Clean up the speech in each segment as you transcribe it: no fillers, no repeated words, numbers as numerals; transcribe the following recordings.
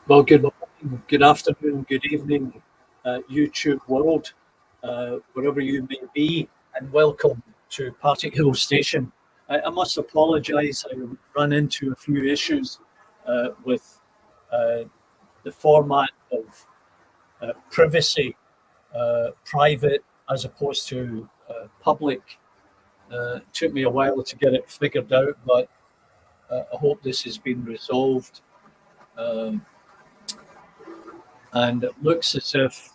Well, good morning, good afternoon, good evening, YouTube world, wherever you may be, and welcome to Partick Hill Station. I must apologise, I ran into a few issues with uh, the format of privacy, private as opposed to public. It took me a while to get it figured out, but I hope this has been resolved. Um, and it looks as if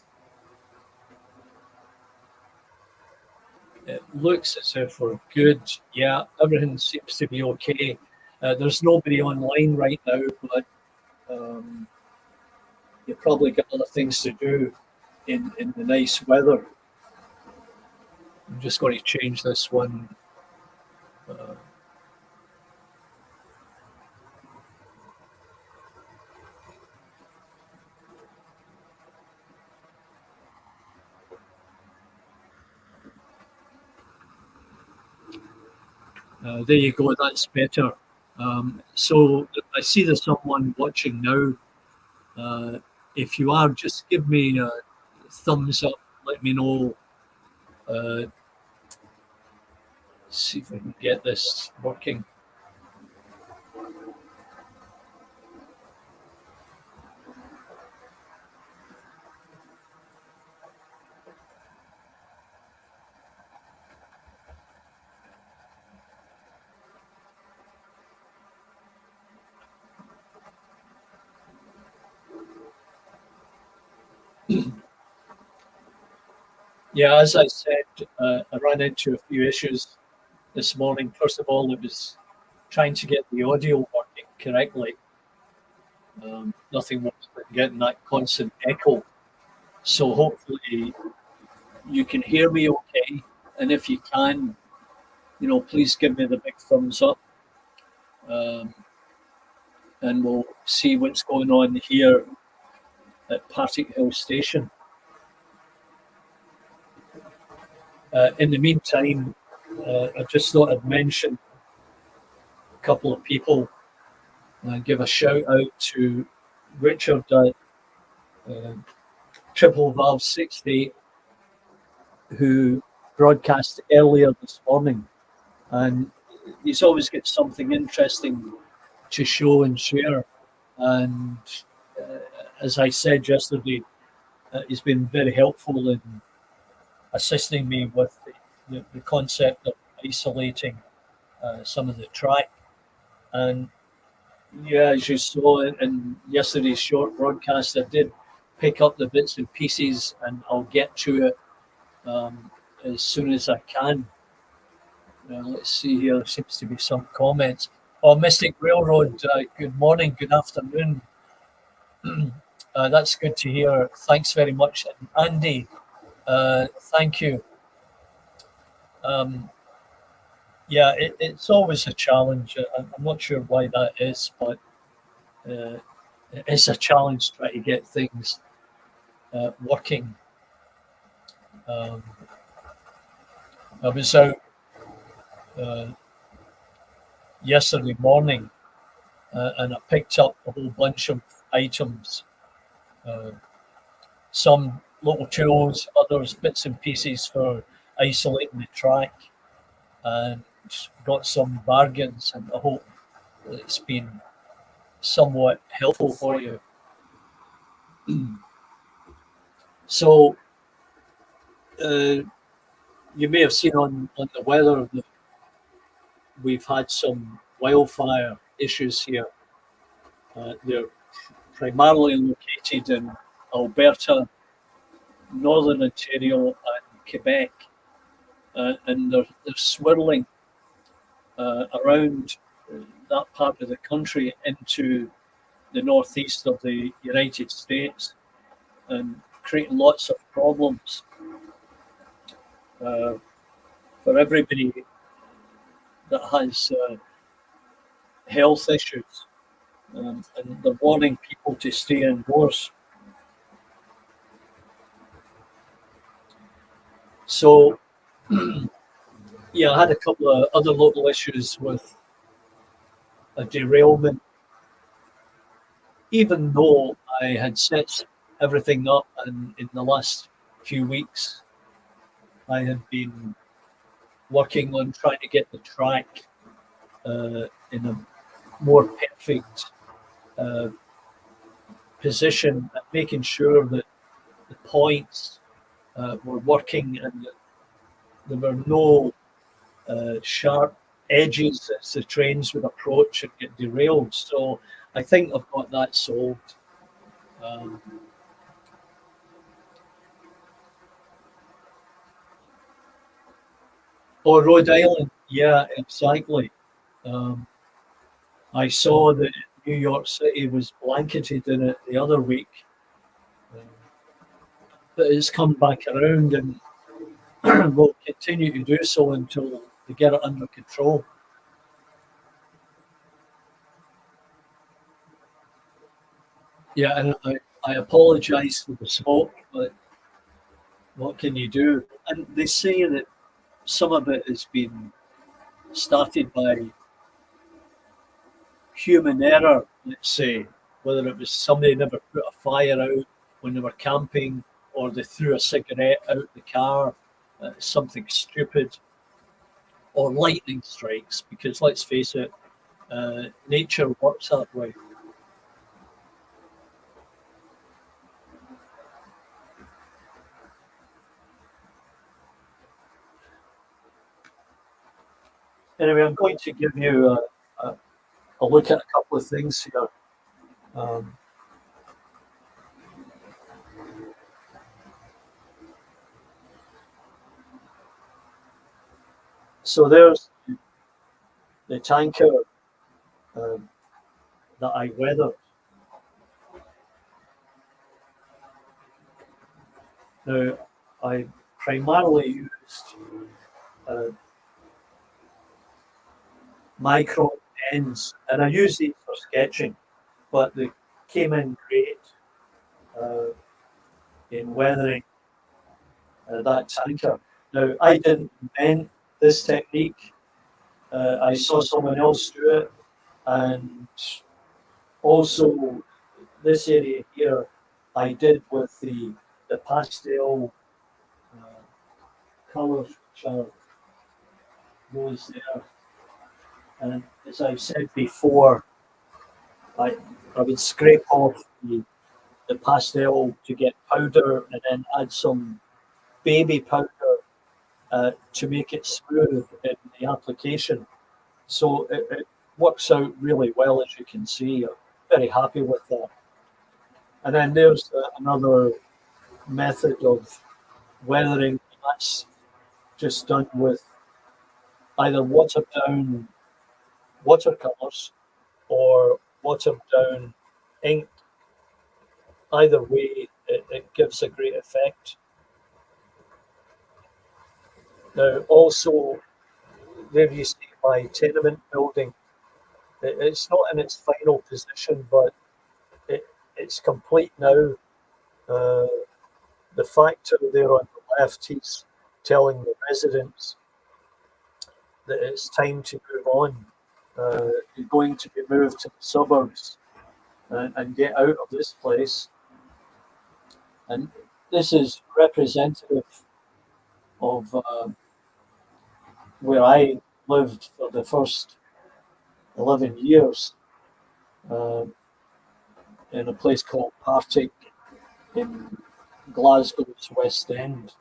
we're good. Yeah, everything seems to be okay. There's nobody online right now, but um, you probably got other things to do in the nice weather. I'm just going to change this one. Uh, there you go. That's better. So I see there's someone watching now. If you are, just give me a thumbs up. Let me know. Uh, See if I can get this working. Yeah, as I said, I ran into a few issues this morning. First of all, it was trying to get the audio working correctly. Nothing worse than getting that constant echo. So hopefully you can hear me okay. And if you can, please give me the big thumbs up, um, and we'll see what's going on here at Partick Hill Station. In the meantime, I just thought I'd mention a couple of people. Give a shout out to Richard at Triple Valve 60, who broadcast earlier this morning. And he's always got something interesting to show and share. And as I said yesterday, he's been very helpful in assisting me with the concept of isolating some of the track. And yeah, as you saw in yesterday's short broadcast, I did pick up the bits and pieces, and I'll get to it as soon as I can. Let's see here. There seems to be some comments. Oh, Mystic Railroad, good morning, good afternoon. That's good to hear. Thanks very much. And Andy, thank you. Yeah, it's always a challenge. I'm not sure why that is, but it's a challenge trying to get things working. I was out uh, yesterday morning, and I picked up a whole bunch of items, some little tools, others bits and pieces for isolating the track, and got some bargains, and I hope it's been somewhat helpful for you. So you may have seen on the weather that we've had some wildfire issues here. They're primarily located in Alberta, Northern Ontario, and Quebec, and they're swirling around that part of the country into the northeast of the United States and creating lots of problems for everybody that has health issues, and they're warning people to stay indoors. So, yeah, I had a couple of other local issues with a derailment even though I had set everything up, and in the last few weeks I had been working on trying to get the track in a more perfect uh, position, and making sure that the points were working and that there were no sharp edges as the trains would approach and get derailed. So I think I've got that solved. Um, oh, Rhode Island, yeah, exactly. Um, I saw that New York City was blanketed in it the other week, um, but it's come back around and will continue to do so until they get it under control. Yeah, and I apologise for the smoke, but what can you do? And they say that some of it has been started by human error, let's say, whether it was somebody never put a fire out when they were camping or they threw a cigarette out the car, something stupid, or lightning strikes, because let's face it, nature works that way. Anyway, I'm going to give you a look at a couple of things here. Um, so there's the tanker um, that I weathered. Now, I primarily used uh, micro ends, and I use these for sketching, but they came in great uh, in weathering that tanker. Now, I didn't invent this technique. I saw someone else do it, and also this area here, I did with the pastel uh, colours which are those there. And as I've said before, I, I would scrape off the pastel to get powder and then add some baby powder to make it smooth in the application. So it works out really well, as you can see. I'm very happy with that. And then there's another method of weathering. That's just done with either watered down watercolors or watered down ink. Either way, it gives a great effect. Now, also, there you see my tenement building. It's not in its final position, but it's complete now. Uh, the factor there on the left, he's telling the residents that it's time to move on. You're going to be moved to the suburbs and get out of this place. And this is representative of where I lived for the first 11 years uh, in a place called Partick in Glasgow's West End.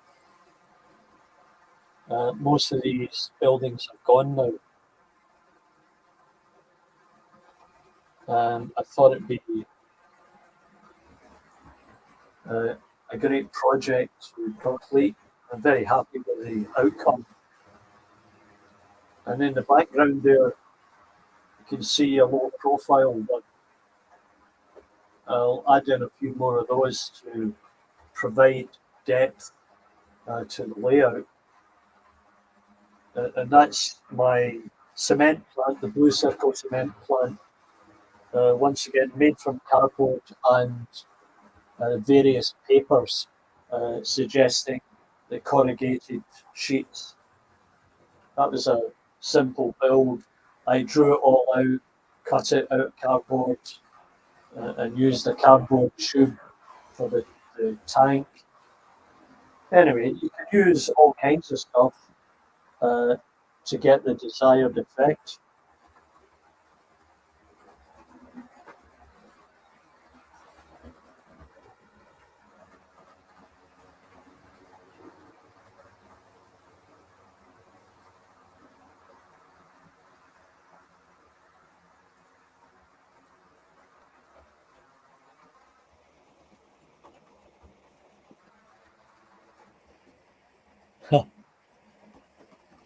Most of these buildings are gone now. And I thought it'd be uh, a great project to complete. I'm very happy with the outcome. And in the background there, you can see a low profile one. I'll add in a few more of those to provide depth to the layout. And that's my cement plant, the Blue Circle cement plant. Once again, made from cardboard and various papers, suggesting the corrugated sheets. That was a simple build. I drew it all out, cut it out of cardboard, and used a cardboard tube for the tank. Anyway, you can use all kinds of stuff uh, to get the desired effect.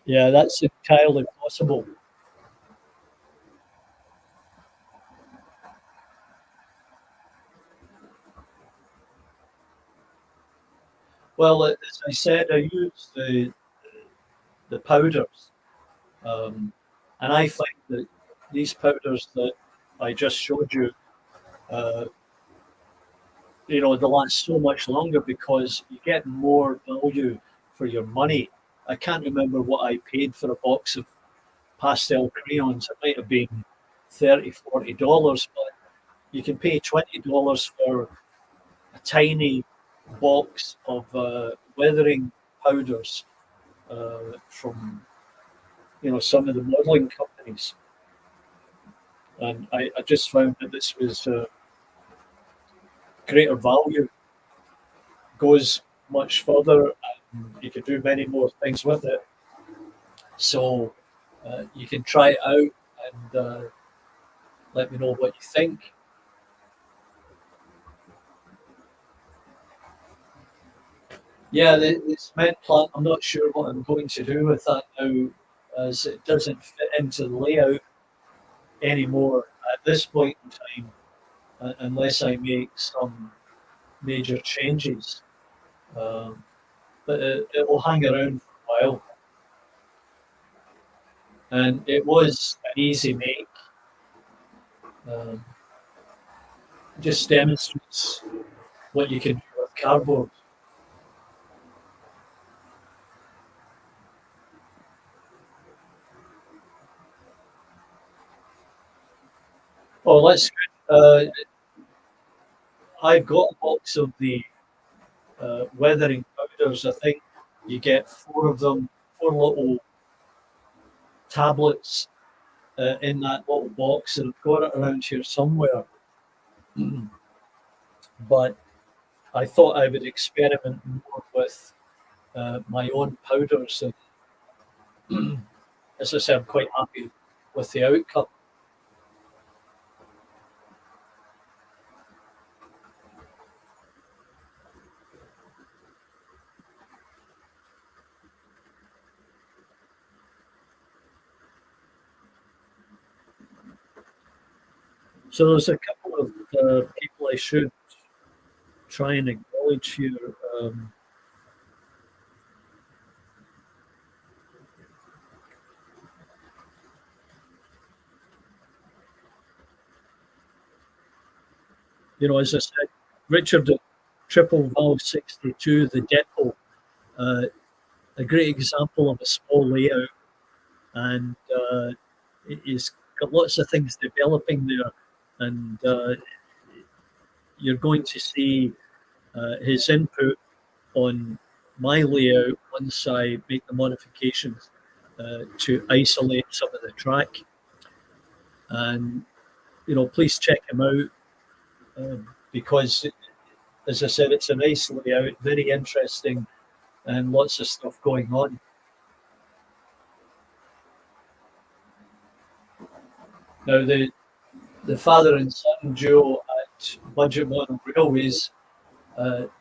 Yeah, that's entirely possible. Well, as I said, I use the powders, um, and I find that these powders that I just showed you, uh, they last so much longer because you get more value for your money. I can't remember what I paid for a box of pastel crayons. It might have been $30, $40, but you can pay $20 for a tiny box of weathering powders from some of the modeling companies, and I just found that this was greater value, goes much further, and you can do many more things with it. So you can try it out and let me know what you think. Yeah, the cement plant. I'm not sure what I'm going to do with that now, as it doesn't fit into the layout anymore at this point in time, unless I make some major changes. Um, but it will hang around for a while. And it was an easy make. Um, just demonstrates what you can do with cardboard. Oh, that's good. I've got a box of the weathering powders. I think you get four of them, four little tablets in that little box, and I've got it around here somewhere. But I thought I would experiment more with my own powders, and as I said, I'm quite happy with the outcome. So there's a couple of people I should try and acknowledge here. As I said, Richard at Triple Valve 62, the depot, uh, a great example of a small layout, and he's got lots of things developing there, and you're going to see his input on my layout once I make the modifications to isolate some of the track. And please check him out because, as I said, it's a nice layout, very interesting, and lots of stuff going on. Now, the father and son duo at Budget Model Railways,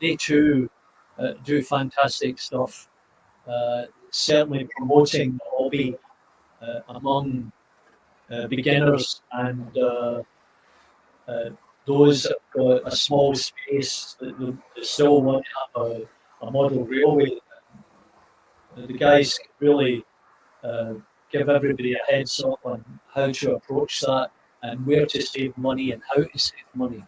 they too do fantastic stuff, certainly promoting the hobby among beginners and uh, those that have got a small space that still want to have a model railway. The guys can really uh, give everybody a heads up on how to approach that and where to save money and how to save money.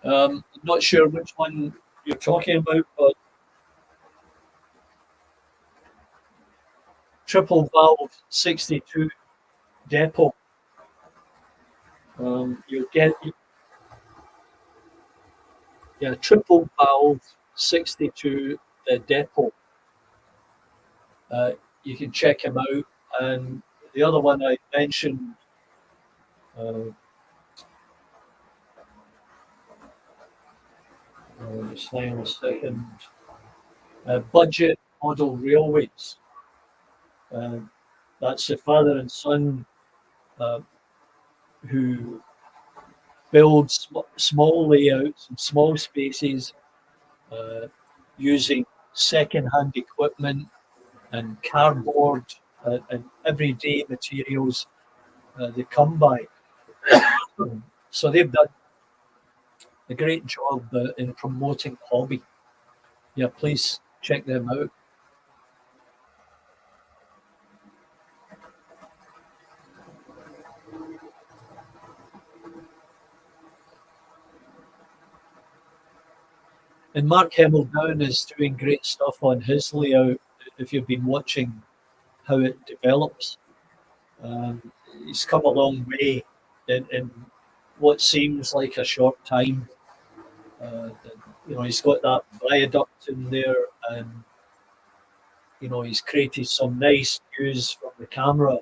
I'm not sure which one you're talking about, but triple valve 62 depot. You'll get, yeah, triple valve 62 depot. Uh, you can check him out. And the other one I mentioned, uh, just hang on a second, budget model railways. Uh, that's the father and son uh, who build small layouts and small spaces uh, using second-hand equipment and cardboard and everyday materials they come by. So they've done a great job in promoting hobby. Yeah, please check them out. And Mark Hemmeldown is doing great stuff on his layout. If you've been watching how it develops, he's come a long way in what seems like a short time. Uh, he's got that viaduct in there, and he's created some nice views from the camera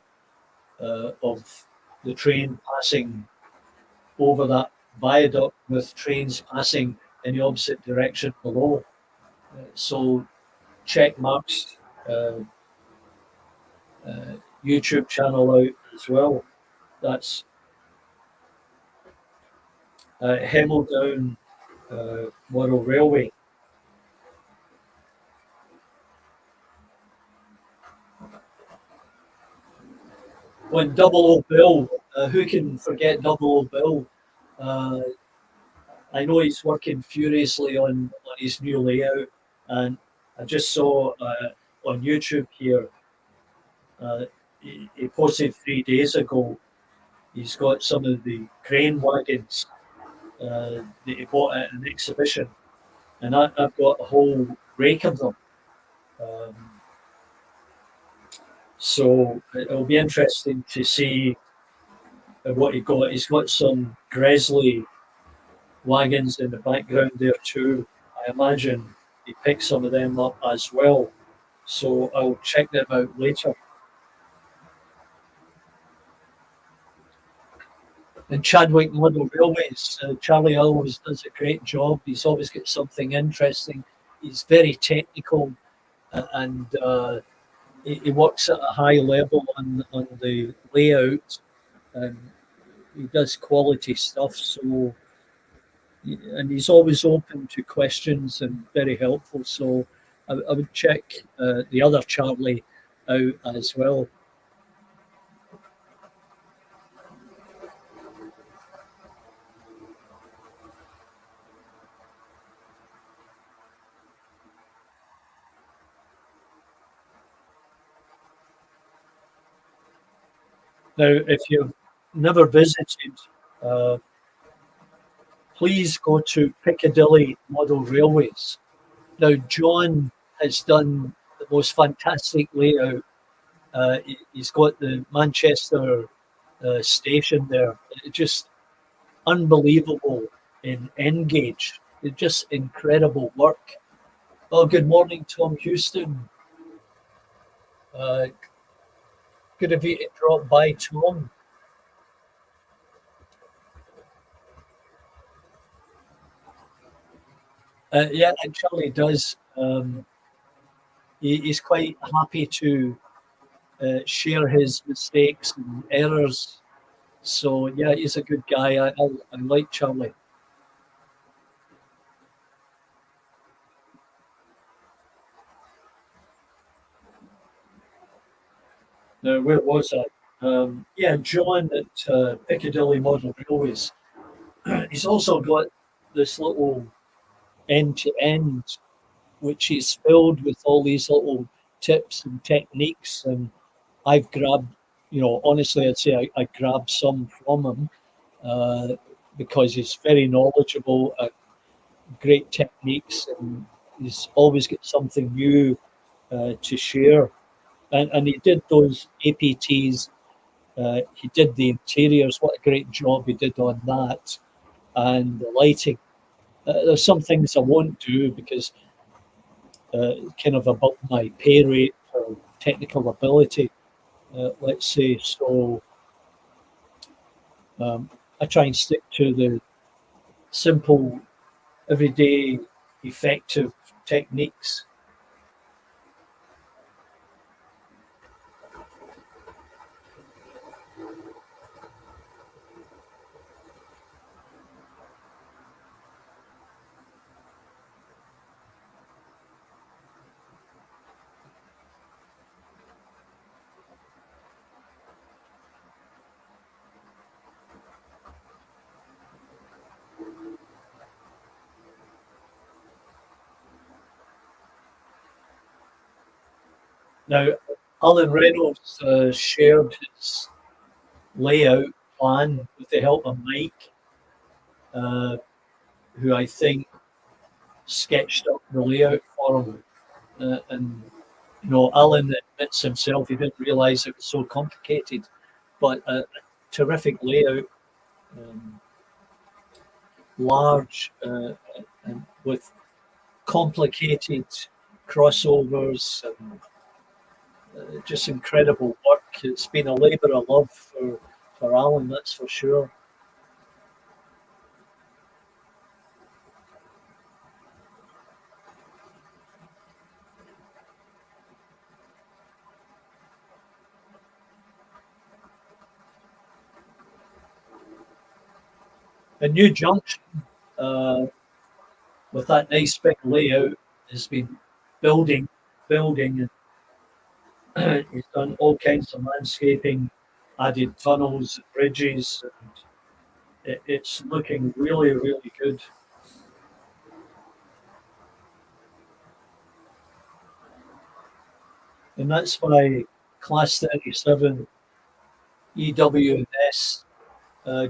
of the train passing over that viaduct with trains passing in the opposite direction below. So check Mark's uh, uh, YouTube channel out as well. That's Hemmeldown Model Railway. When Double O Bill, who can forget Double O Bill? Uh, I know he's working furiously on his new layout, and I just saw on YouTube here, he posted 3 days ago. He's got some of the crane wagons that he bought at an exhibition, and I've got a whole rake of them. Um, so it'll be interesting to see what he got. He's got some Gresley wagons in the background there too. I imagine he picked some of them up as well. So I'll check them out later. And Chadwick Model Railways, Charlie always does a great job. He's always got something interesting. He's very technical and he works at a high level on the layout and he does quality stuff. So, and he's always open to questions and very helpful. So I would check the other Charlie out as well. Now, if you've never visited, uh, please go to Piccadilly Model Railways. Now, John has done the most fantastic layout. He's got the Manchester station there. It's just unbelievable in Engage. It's just incredible work. Oh, good morning, Tom Houston. Uh, Good of you to drop by, Tom. Yeah, and Charlie does. He's quite happy to share his mistakes and errors. So yeah, he's a good guy. I like Charlie. Now, where was I? Yeah, John at Piccadilly Model Railways. He's also got this little end to end, which is filled with all these little tips and techniques. And I've grabbed, honestly, I'd say I grabbed some from him. Uh, because he's very knowledgeable and great techniques, and he's always got something new to share. And he did those APTs. He did the interiors. What a great job he did on that, and the lighting. There's some things I won't do because kind of above my pay rate for technical ability, let's say. So I try and stick to the simple, everyday, effective techniques. Now, Alan Reynolds shared his layout plan with the help of Mike, uh, who I think sketched up the layout for him. And Alan admits himself he didn't realise it was so complicated, but a terrific layout, um, large, and with complicated crossovers and just incredible work. It's been a labour of love for Alan, that's for sure. A new junction uh, with that nice big layout has been building, building, and he's done all kinds of landscaping, added tunnels, bridges, and it's looking really, really good. And that's my Class 37 EWS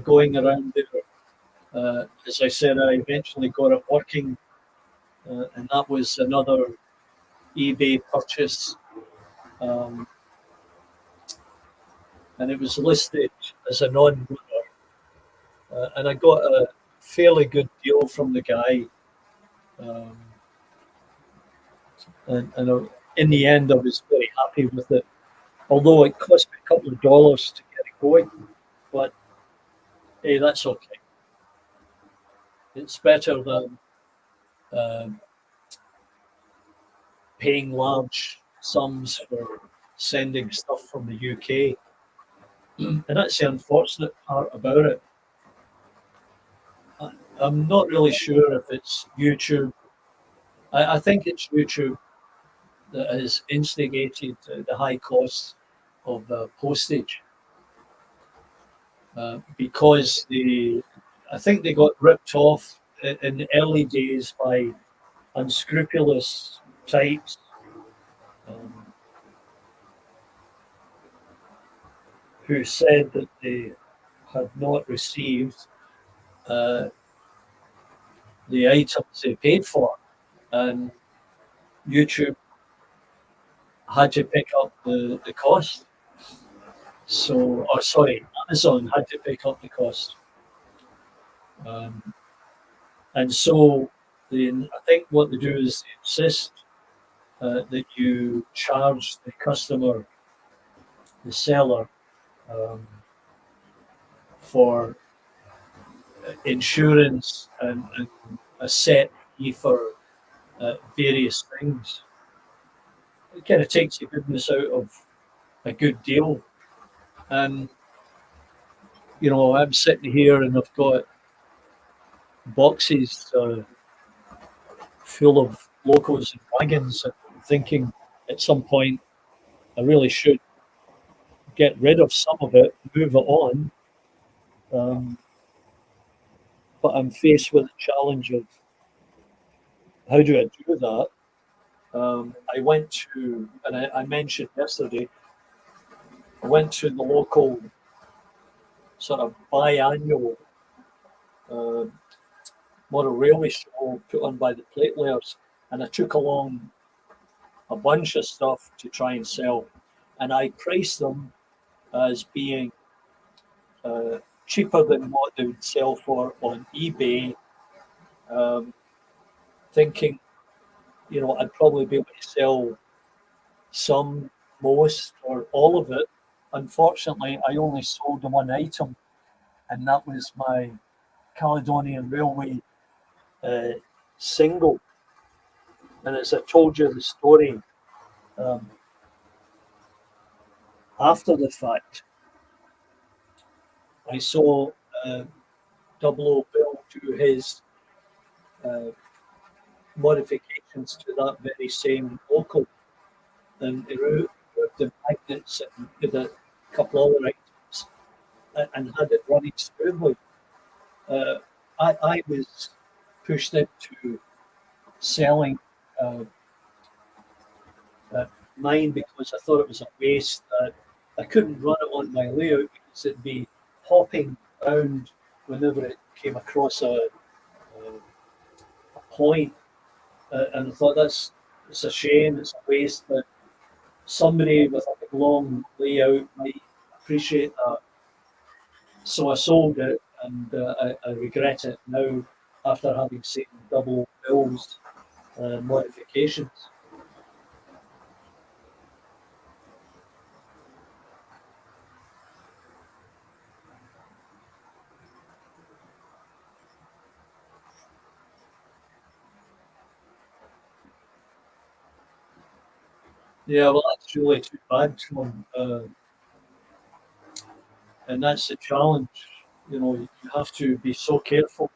going around there. As I said, I eventually got it working, and that was another eBay purchase. Um, and it was listed as a non-runner, and I got a fairly good deal from the guy. Um, and in the end, I was very happy with it. Although it cost me a couple of dollars to get it going, but hey, that's okay. It's better than um paying large sums for sending stuff from the UK. And that's the unfortunate part about it. I'm not really sure if it's YouTube. I think it's YouTube that has instigated the high cost of postage because I think they got ripped off in the early days by unscrupulous types um, who said that they had not received uh, the items they paid for, and YouTube had to pick up the cost. So, or sorry, Amazon had to pick up the cost. Um, and so, I think what they do is they insist that you charge the customer, the seller, um, for insurance and a set fee for various things. It kind of takes the goodness out of a good deal. And, I'm sitting here and I've got boxes full of locos and wagons, and thinking at some point I really should get rid of some of it, move it on. Um, but I'm faced with the challenge of how do I do that? I went to, and I mentioned yesterday, I went to the local sort of biannual uh, model railway show put on by the plate layers, and I took along a bunch of stuff to try and sell, and I priced them as being cheaper than what they would sell for on eBay, um, thinking, I'd probably be able to sell some, most, or all of it. Unfortunately, I only sold the one item, and that was my Caledonian Railway uh, single. And as I told you the story, um, after the fact, I saw Double O Bill do his uh, modifications to that very same local, and he wrote the magnets and did a couple other items and had it running smoothly. Uh, I was pushed into selling uh, uh, mine because I thought it was a waste. I couldn't run it on my layout because it'd be hopping around whenever it came across a point, and I thought it's a shame, it's a waste. But somebody with a long layout might appreciate that. So I sold it, and I regret it now after having seen Double Bill's modifications. Yeah, well, that's really too bad, Tom. And that's the challenge. You have to be so careful.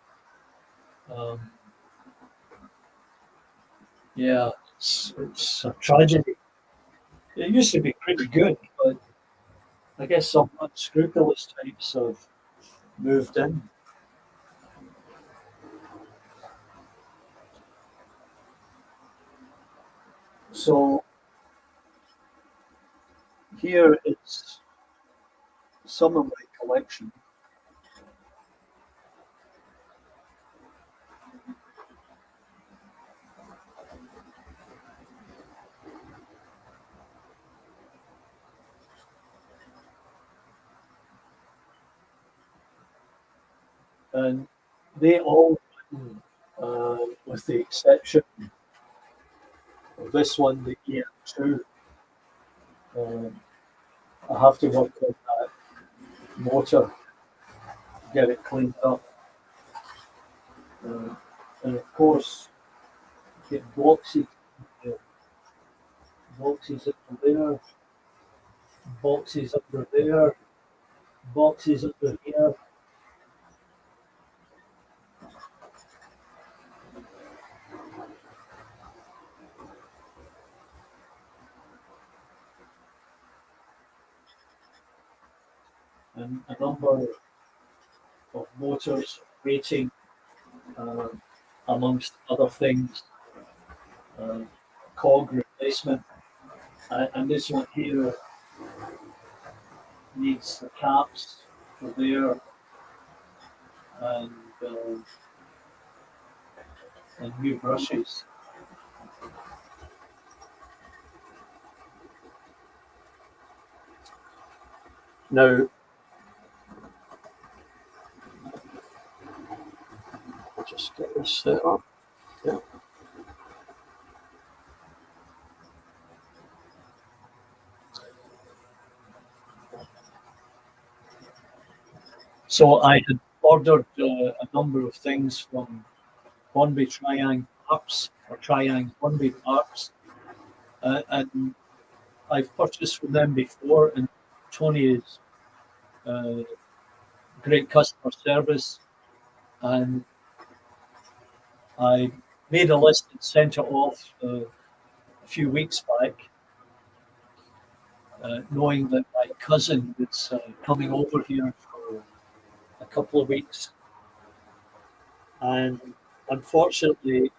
Um, yeah, it's a tragedy. It used to be pretty good, but I guess some unscrupulous types have moved in. So here it's some of my collection, and they all, with the exception of this one, the EM2, um, I have to work on that motor, get it cleaned up, uh, and of course get boxes, uh, boxes under there, boxes under there, boxes under here, and a number of motors waiting, uh, amongst other things, uh, cog replacement. And this one here needs the caps for there, and, uh, and new brushes. Now, I'll just get this set up. Yeah. So I had ordered a number of things from Hornby Triang Parts or Triang Hornby Parts, and I've purchased from them before, and Tony is uh, great customer service, and I made a list and sent it off a few weeks back, knowing that my cousin was coming over here for a couple of weeks, and unfortunately,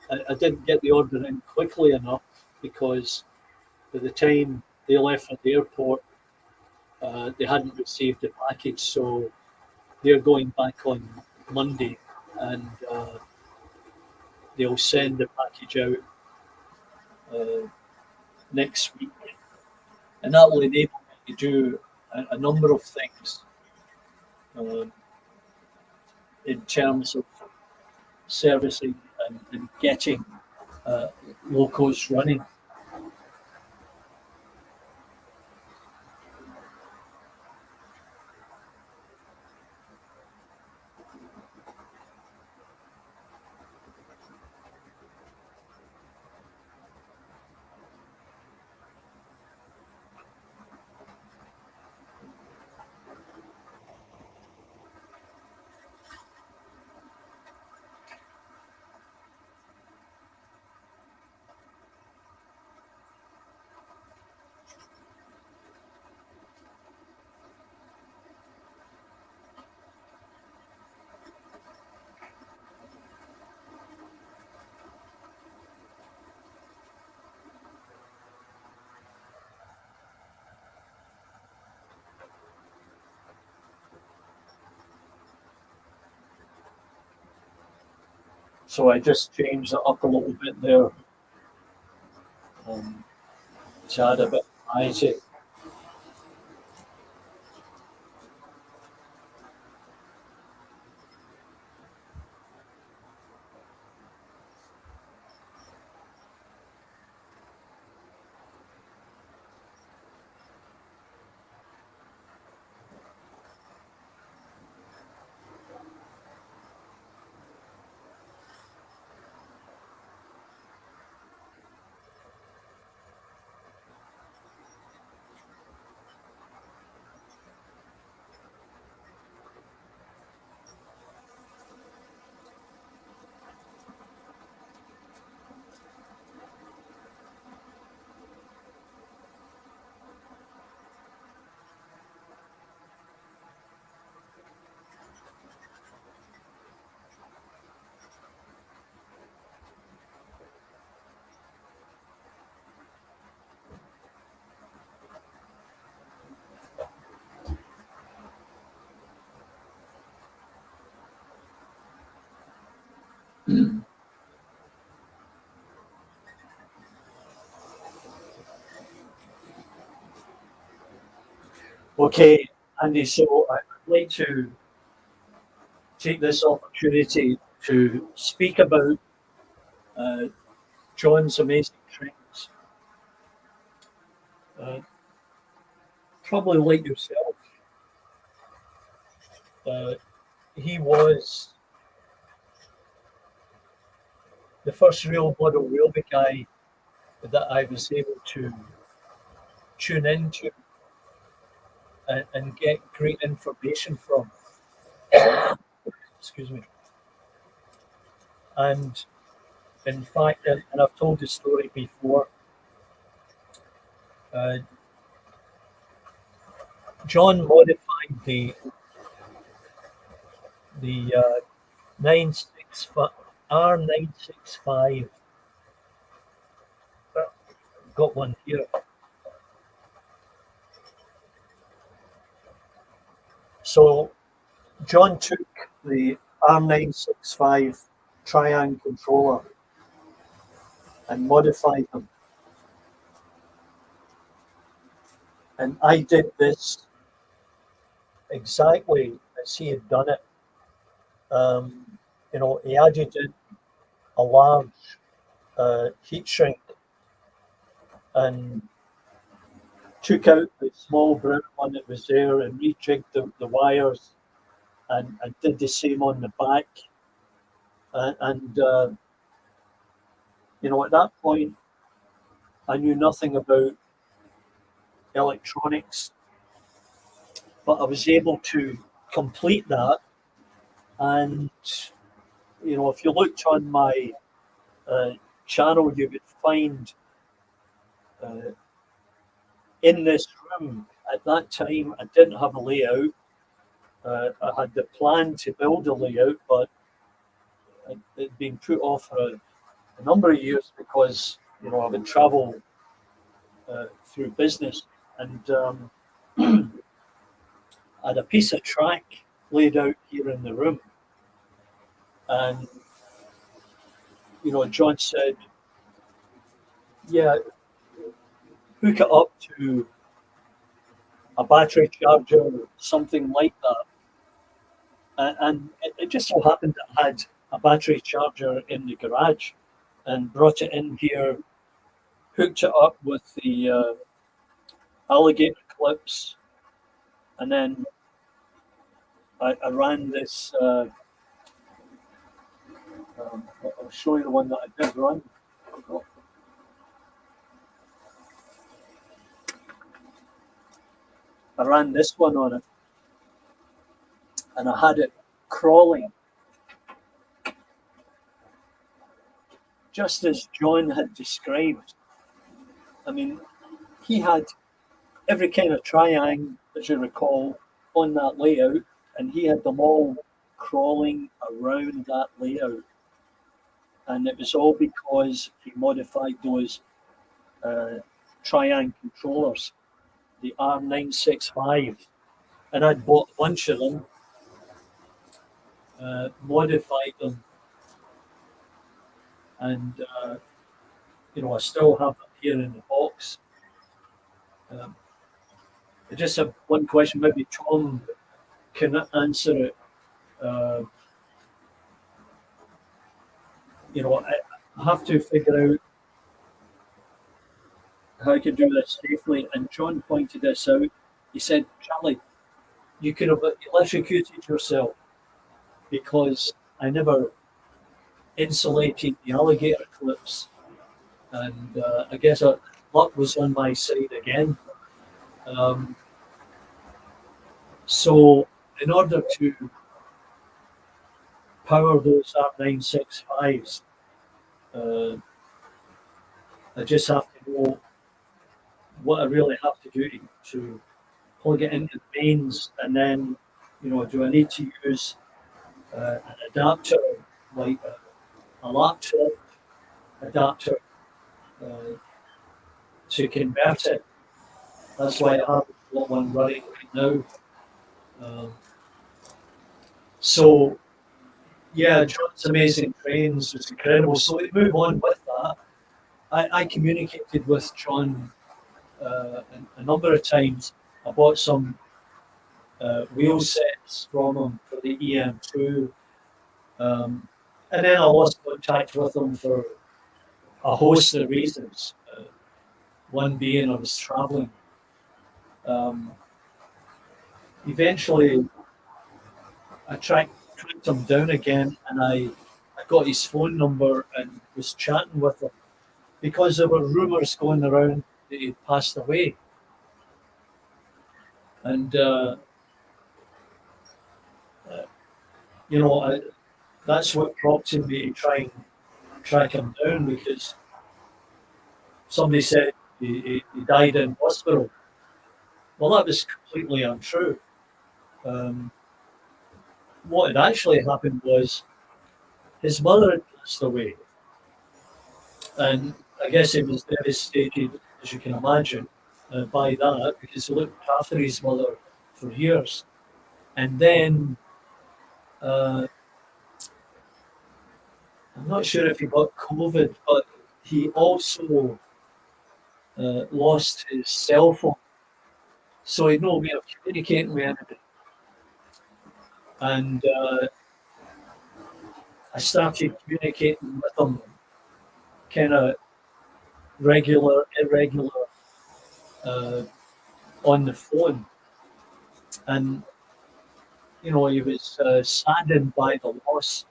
I didn't get the order in quickly enough because by the time they left at the airport, they hadn't received the package. So they're going back on Monday, and they'll send the package out next week, and that will enable me to do a number of things um, in terms of servicing and getting uh, locos running. So I just changed it up a little bit there um, to add a bit of variety. Okay, Andy, so I'd like to take this opportunity to speak about uh, John's amazing tricks. Uh, Probably like yourself, uh, he was the first real model wheelbarrow guy that I was able to tune into and get great information from. Excuse me. And in fact, and I've told the story before, uh, John modified the 965 R965. Got one here. So John took the R965 Triang controller and modified them. And I did this exactly as he had done it. He added in a large heat shrink and took out the small brown one that was there and rejigged the wires and did the same on the back. And at that point, I knew nothing about electronics, but I was able to complete that. And, if you looked on my uh, channel, you would find uh, in this room at that time, I didn't have a layout. I had the plan to build a layout, but it had been put off for a number of years because I would travel through business, and I had a piece of track laid out here in the room. And, John said, yeah, hook it up to a battery charger or something like that. And it just so happened it had a battery charger in the garage, and brought it in here, hooked it up with the alligator clips, and then I ran this. I'll show you the one that I did run. I ran this one on it, and I had it crawling, just as John had described. I mean, he had every kind of triangle, as you recall, on that layout, and he had them all crawling around that layout. And it was all because he modified those triangle controllers, the R965, and I'd bought a bunch of them, modified them, and I still have them here in the box. I just have one question. Maybe Tom can answer it. I have to figure out how I can do this safely. And John pointed this out. He said, Charlie, you could have electrocuted yourself because I never insulated the alligator clips. And I guess luck was on my side again. So in order to power those R965s, I just have to know what I really have to do to plug it into the mains, and then, do I need to use an adapter, like a laptop adapter, to convert it? That's why I have got one running right now. So, yeah, John's Amazing Trains was incredible. So we move on with that. I communicated with John a number of times. I bought some wheel sets from him for the EM2, and then I lost contact with him for a host of reasons. One being I was traveling. Eventually, I tracked him down again, and I got his phone number and was chatting with him because there were rumours going around that he'd passed away. And, that's what prompted me to try and track him down, because somebody said he died in hospital. Well, that was completely untrue. What had actually happened was his mother had passed away. And I guess he was devastated, as you can imagine, by that, because he looked after his mother for years. And then I'm not sure if he got COVID, but he also lost his cell phone. So he had no way of communicating with anybody. And I started communicating with him kind of irregular on the phone. And, he was saddened by the loss,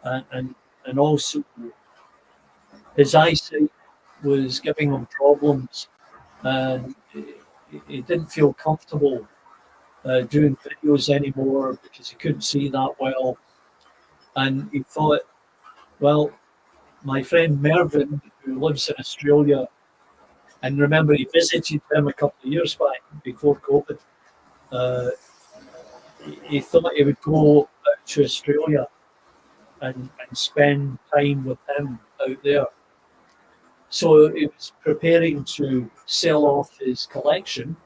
and also his eyesight was giving him problems, and he didn't feel comfortable doing videos anymore because he couldn't see that well. And he thought, well, my friend Mervyn, who lives in Australia, and remember he visited him a couple of years back before COVID, he thought he would go out to Australia and spend time with him out there. So he was preparing to sell off his collection,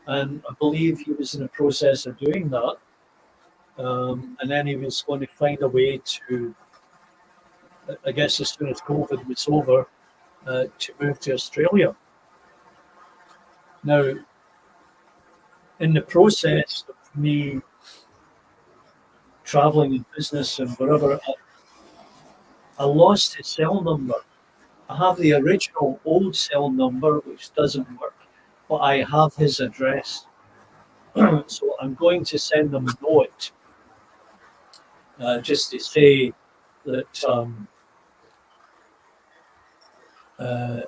and I believe he was in the process of doing that. and then he was going to find a way to, I guess, as soon as COVID was over, to move to Australia. Now, in the process of me traveling in business and wherever, I lost his cell number. I have the original old cell number, which doesn't work, but I have his address. So I'm going to send them a note just to say that uh, I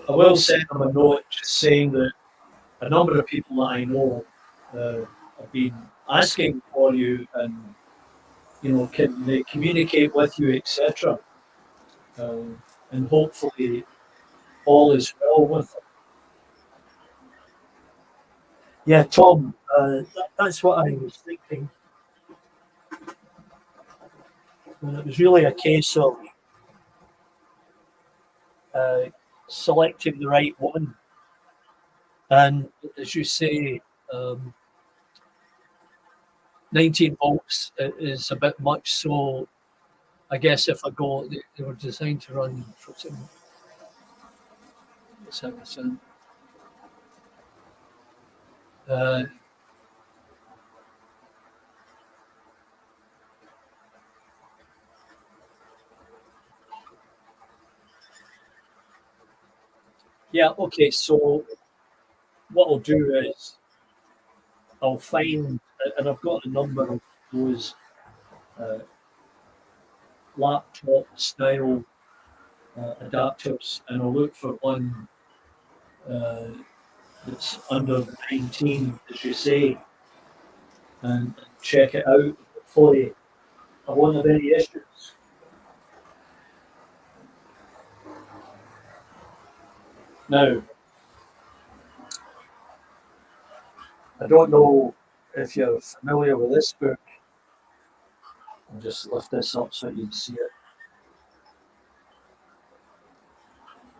will send them a note just saying that a number of people that I know have been asking for you, and can they communicate with you, etc. And hopefully all is well with them. Yeah, Tom, that's what I was thinking. And it was really a case of uh, selecting the right one. And as you say, 19 volts is a bit much. So I guess if I go, they were designed to run 7%. Uh, yeah, okay. So what I'll do is I'll find, and I've got a number of those uh, laptop style adapters, and I'll look for one uh, that's under 19, as you say, and check it out. Hopefully, I won't have any issues. Now, I don't know if you're familiar with this book. I'll just lift this up so you can see it.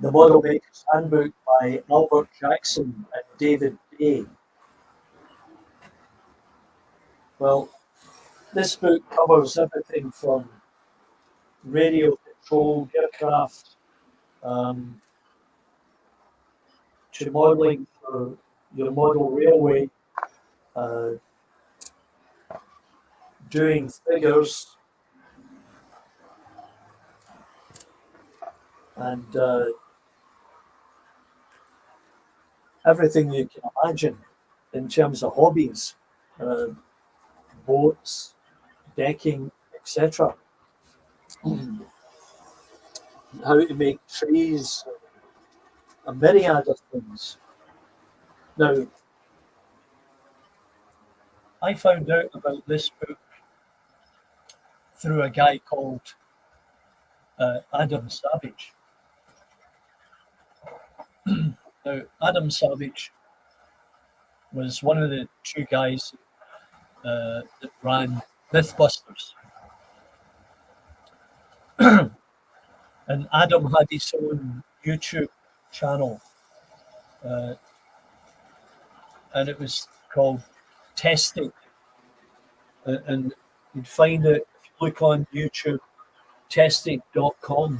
The Model Maker's Handbook by Albert Jackson and David Day. Well, this book covers everything from radio controlled aircraft um, to modeling for your model railway, uh, doing figures, and everything you can imagine in terms of hobbies, uh, boats, decking, etc. How to make trees, a myriad of things. Now, I found out about this book through a guy called Adam Savage. Now, Adam Savage was one of the two guys that ran Mythbusters. And Adam had his own YouTube channel, uh, and it was called Testing. And you'd find it if you look on YouTube, testing.com.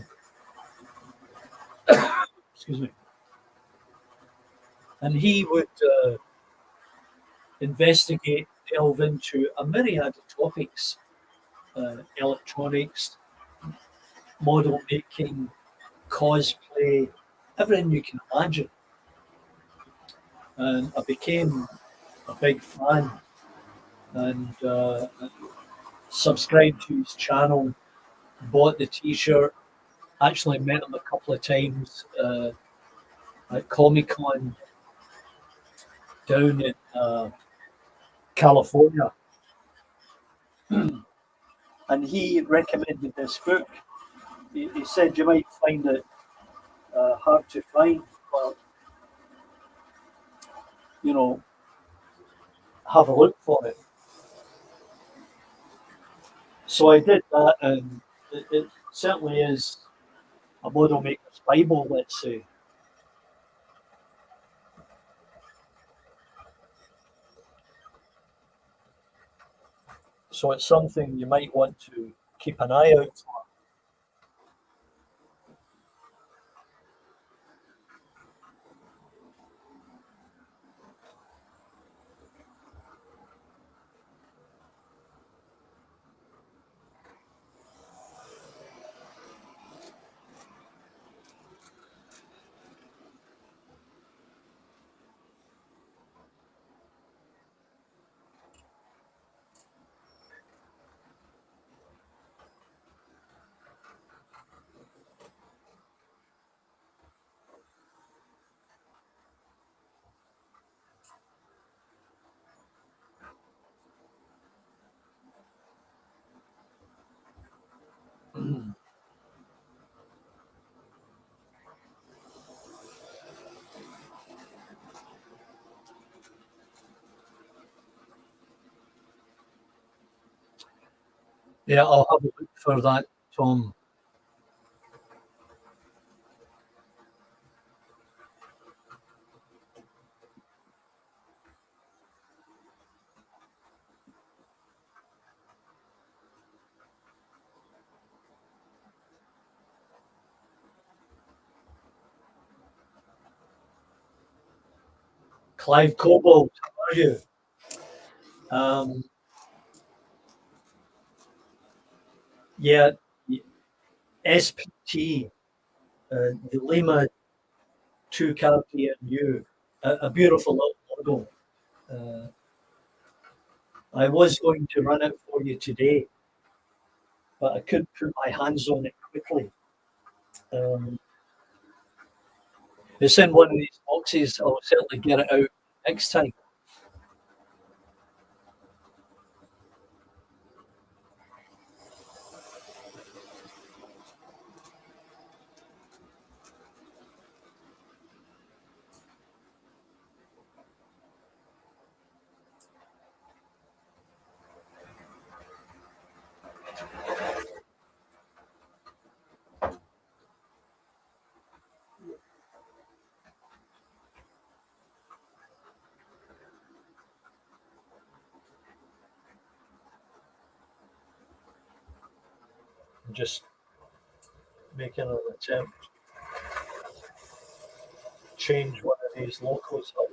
Excuse me. And he would investigate, delve into a myriad of topics, electronics, model making, cosplay, everything you can imagine. And I became a big fan and subscribed to his channel, bought the t-shirt, actually met him a couple of times at Comic Con down in California. And he recommended this book. He said you might find it hard to find, but have a look for it. So I did that, and it certainly is a model maker's Bible, let's say. So it's something you might want to keep an eye out for. Yeah, I'll have a look for that, Tom. Clive Cobalt, how are you? Um, yeah, SPT, the Lima 2 KPNU, a beautiful little model. Uh, I was going to run it for you today, but I couldn't put my hands on it quickly. Um, it's in one of these boxes. I'll certainly get it out next time. I'm just making an attempt to change one of these locals up.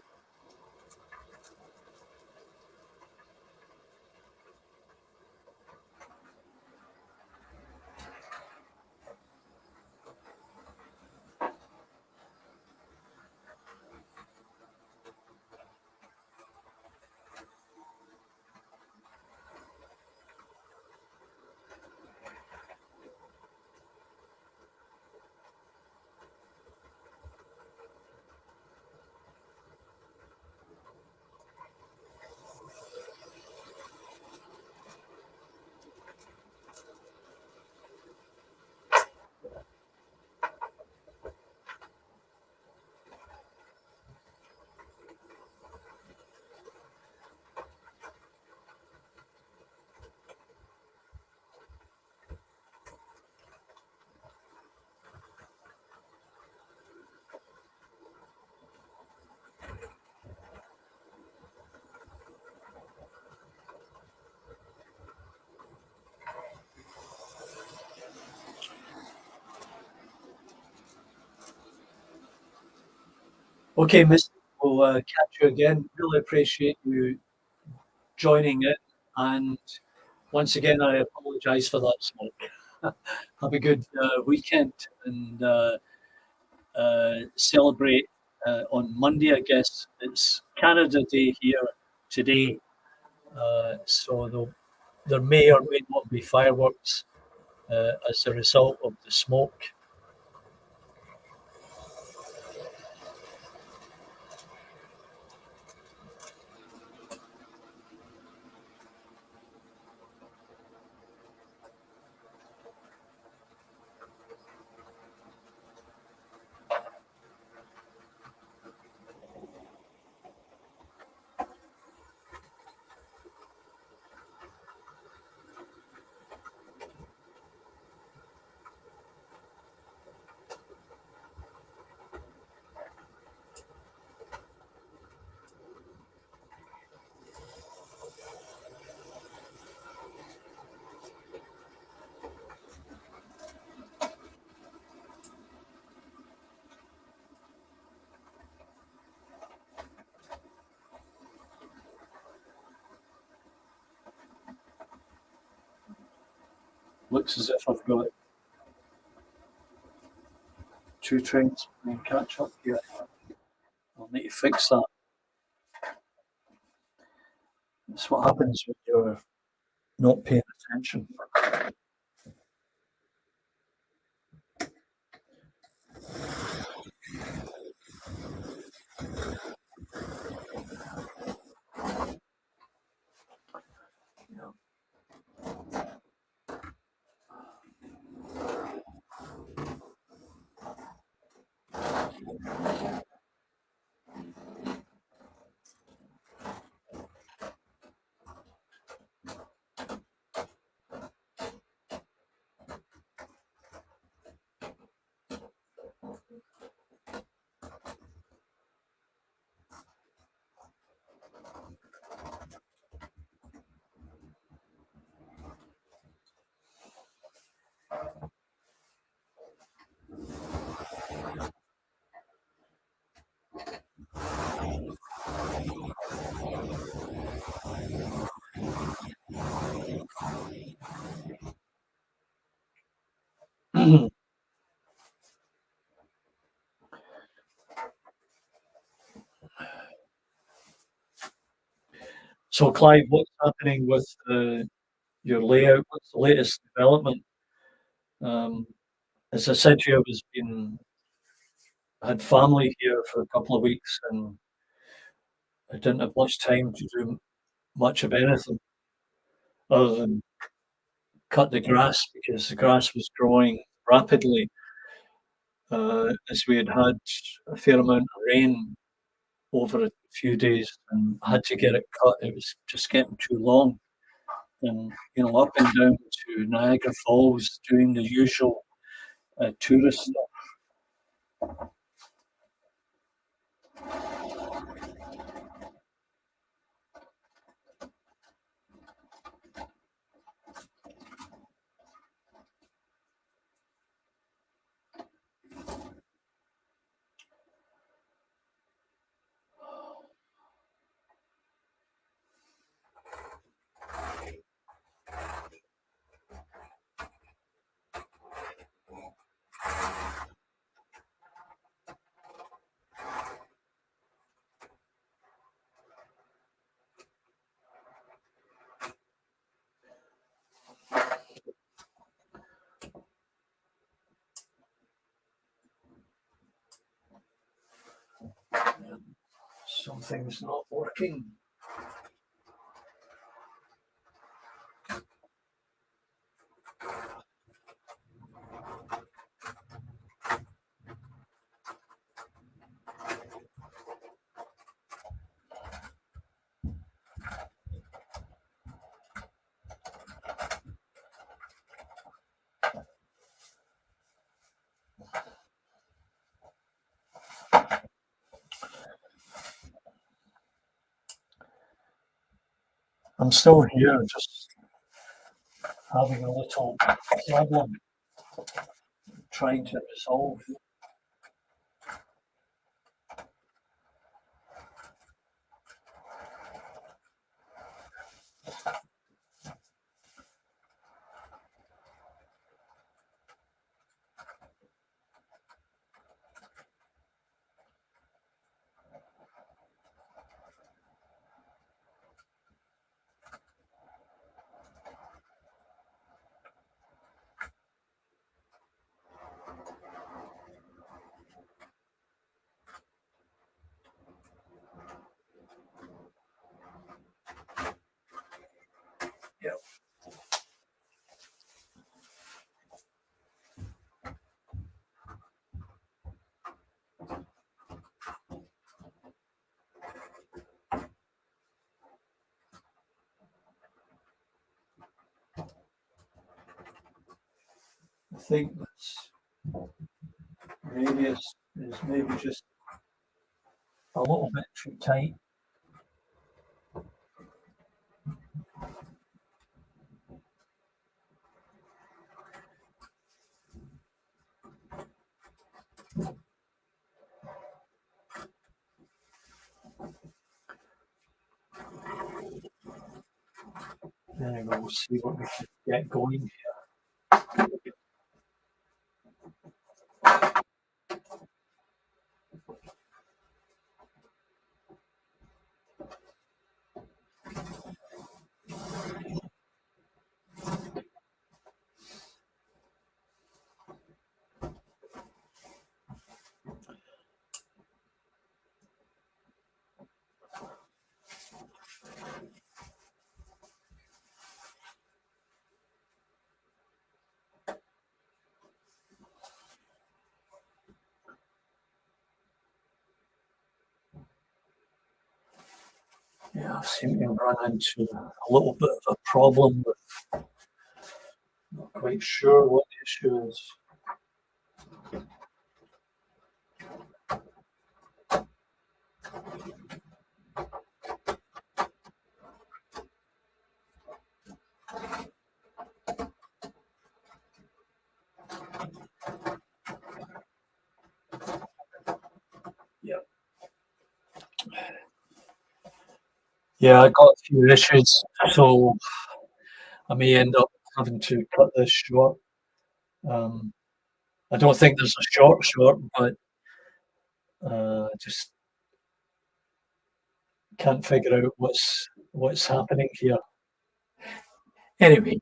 Okay, Miss, we'll catch you again. Really appreciate you joining it. And once again, I apologize for that smoke. Have a good weekend and celebrate on Monday, I guess. It's Canada Day here today. There may or may not be fireworks as a result of the smoke. looks as if I've got two trains playing catch up here. I'll need to fix that. That's what happens when you're not paying attention. So, Clive, what's happening with your layout? What's the latest development? Um, as I said to you, I had family here for a couple of weeks, and I didn't have much time to do much of anything other than cut the grass because the grass was growing rapidly as we had had a fair amount of rain over a few days and had to get it cut. It was just getting too long. And, up and down to Niagara Falls, doing the usual tourist stuff. Something's not working. I'm still here, just having a little problem trying to resolve. Yeah. I think this radius is maybe just a little bit too tight. Then we'll see what we can get going here. Yeah, I seem to have run into a little bit of a problem with not quite sure what the issue is. Yeah. Yeah, I got a few issues, so I may end up having to cut this short. Um, I don't think there's a short, but just can't figure out what's happening here. Anyway,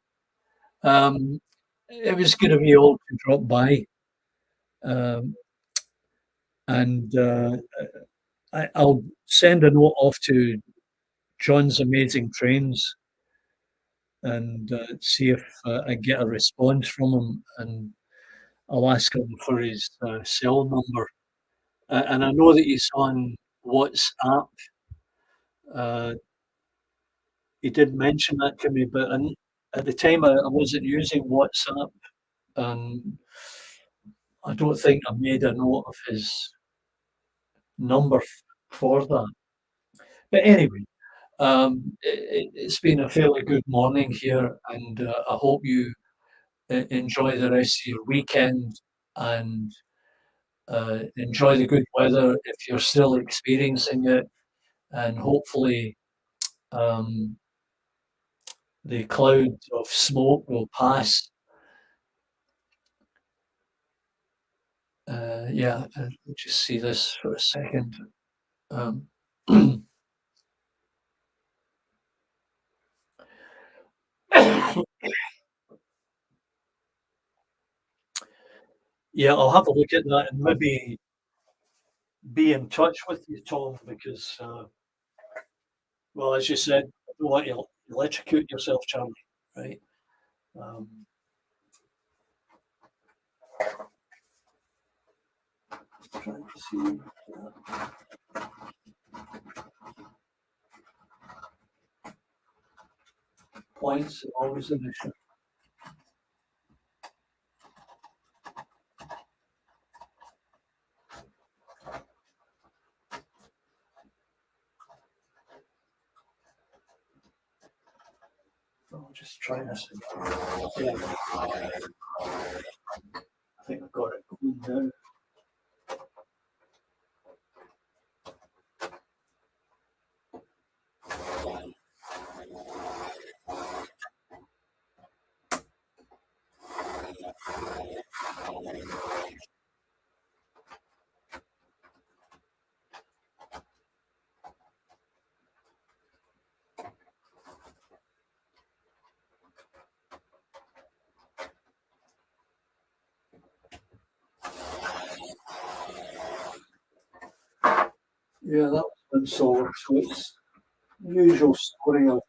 um, it was good of you all to drop by, um, and I'll send a note off to John's Amazing Trains and see if I get a response from him, and I'll ask him for his cell number. And I know that he's on WhatsApp. Uh, he did mention that to me, but at the time I wasn't using WhatsApp, and I don't think I made a note of his number for that. But anyway, it's been a fairly good morning here, and I hope you enjoy the rest of your weekend and enjoy the good weather if you're still experiencing it, and hopefully um, the cloud of smoke will pass. Yeah, I'll just see this for a second. Um, yeah, I'll have a look at that and maybe be in touch with you, Tom, because, well, as you said, I don't want you to electrocute yourself, Charlie, right? Um, trying to see. Points are always an issue. I'll just try this. Yeah, I think I've got it going now. Yeah, that was been solar. So it's the usual story of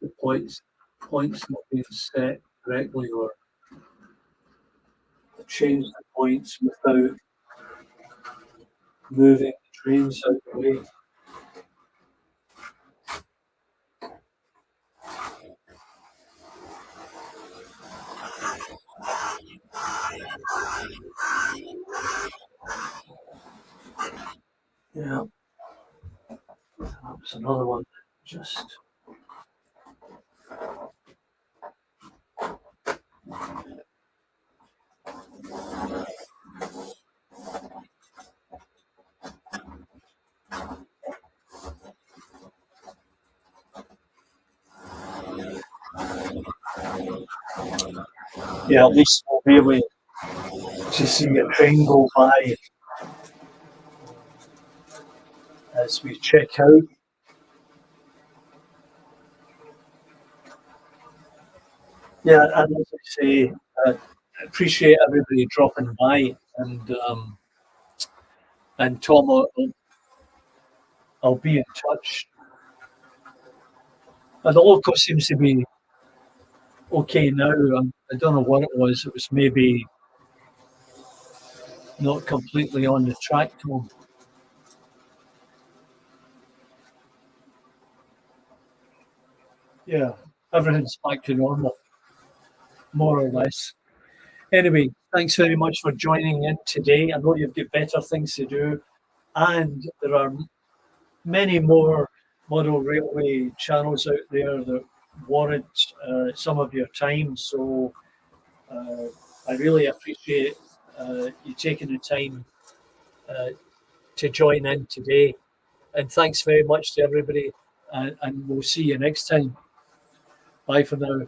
the points not being set correctly or change the points without moving the trains out of the way. Yeah, that was another one. Just yeah, at least we'll be able to see a train go by as we check out. Yeah, and as I say, I appreciate everybody dropping by, and Tom, I'll be in touch. And the local seems to be okay now. I don't know what it was. It was maybe not completely on the track, Tom. Yeah, everything's back to normal, more or less. Anyway, thanks very much for joining in today. I know you've got better things to do, and there are many more model railway channels out there that warrant some of your time. So uh, I really appreciate you taking the time uh, to join in today. And thanks very much to everybody. And we'll see you next time. Bye for now.